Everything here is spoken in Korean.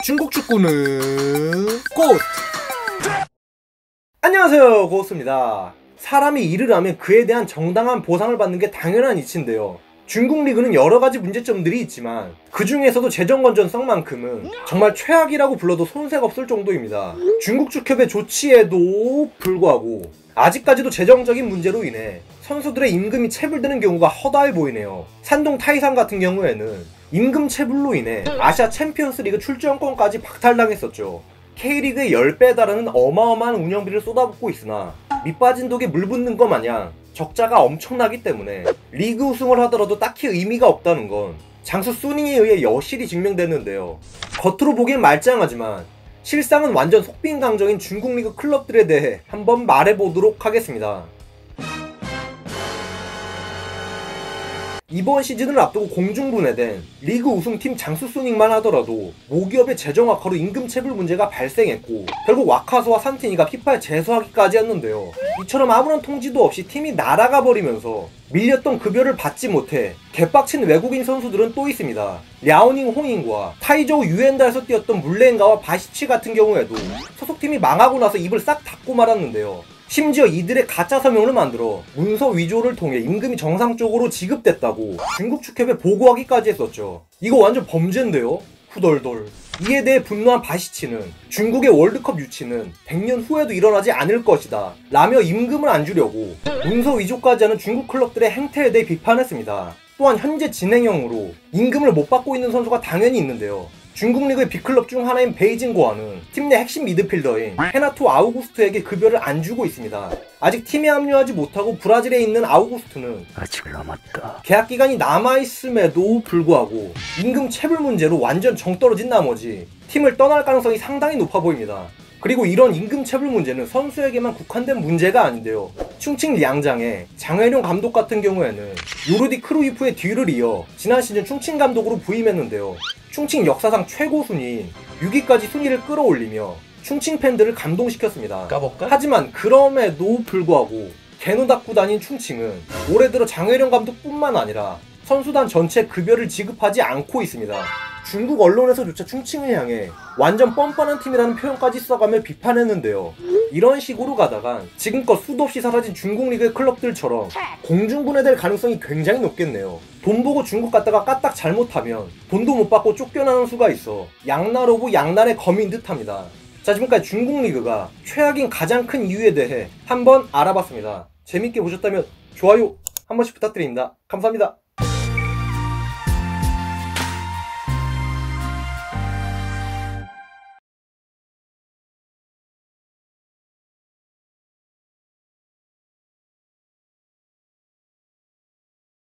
중국 축구는 고스트! 안녕하세요, 고스트입니다. 사람이 일을 하면 그에 대한 정당한 보상을 받는 게 당연한 이치인데요. 중국 리그는 여러가지 문제점들이 있지만 그 중에서도 재정 건전성만큼은 정말 최악이라고 불러도 손색 없을 정도입니다. 중국 축협의 조치에도 불구하고 아직까지도 재정적인 문제로 인해 선수들의 임금이 체불되는 경우가 허다해 보이네요. 산동 타이산 같은 경우에는 임금 체불로 인해 아시아 챔피언스 리그 출전권까지 박탈당했었죠. K리그의 10배에 달하는 어마어마한 운영비를 쏟아붓고 있으나 밑빠진 독에 물 붓는 것 마냥 적자가 엄청나기 때문에 리그 우승을 하더라도 딱히 의미가 없다는 건 장수 수닝에 의해 여실히 증명됐는데요. 겉으로 보기엔 말짱하지만 실상은 완전 속빈강정인 중국 리그 클럽들에 대해 한번 말해보도록 하겠습니다. 이번 시즌을 앞두고 공중분해된 리그 우승팀 장수 소닉만 하더라도 모기업의 재정 악화로 임금 체불 문제가 발생했고 결국 와카소와 산티니가 피파에 제소하기까지 했는데요. 이처럼 아무런 통지도 없이 팀이 날아가 버리면서 밀렸던 급여를 받지 못해 개빡친 외국인 선수들은 또 있습니다. 랴오닝 홍잉과 타이저우 유엔다에서 뛰었던 물레인가와 바시치 같은 경우에도 소속팀이 망하고 나서 입을 싹 닫고 말았는데요. 심지어 이들의 가짜 서명을 만들어 문서 위조를 통해 임금이 정상적으로 지급됐다고 중국 축협에 보고하기까지 했었죠. 이거 완전 범죄인데요? 후덜덜. 이에 대해 분노한 바시치는 중국의 월드컵 유치는 100년 후에도 일어나지 않을 것이다 라며 임금을 안 주려고 문서 위조까지 하는 중국 클럽들의 행태에 대해 비판했습니다. 또한 현재 진행형으로 임금을 못 받고 있는 선수가 당연히 있는데요. 중국 리그의 빅클럽 중 하나인 베이징 고아는 팀 내 핵심 미드필더인 헤나토 아우구스트에게 급여를 안 주고 있습니다. 아직 팀에 합류하지 못하고 브라질에 있는 아우구스트는 아직 남았다. 계약 기간이 남아있음에도 불구하고 임금 체불 문제로 완전 정 떨어진 나머지 팀을 떠날 가능성이 상당히 높아 보입니다. 그리고 이런 임금 체불 문제는 선수에게만 국한된 문제가 아닌데요. 충칭 리앙장의 장회룡 감독 같은 경우에는 요르디 크루이프의 뒤를 이어 지난 시즌 충칭 감독으로 부임했는데요. 충칭 역사상 최고 순위인 6위까지 순위를 끌어올리며 충칭 팬들을 감동시켰습니다. 까볼까? 하지만 그럼에도 불구하고 개노답구 다닌 충칭은 올해 들어 장회룡 감독뿐만 아니라 선수단 전체 급여를 지급하지 않고 있습니다. 중국 언론에서조차 충칭을 향해 완전 뻔뻔한 팀이라는 표현까지 써가며 비판했는데요. 이런 식으로 가다간 지금껏 수도 없이 사라진 중국 리그의 클럽들처럼 공중분해될 가능성이 굉장히 높겠네요. 돈 보고 중국 갔다가 까딱 잘못하면 돈도 못 받고 쫓겨나는 수가 있어 양날 오고 양날의 검인 듯합니다. 자, 지금까지 중국 리그가 최악인 가장 큰 이유에 대해 한번 알아봤습니다. 재밌게 보셨다면 좋아요 한 번씩 부탁드립니다. 감사합니다.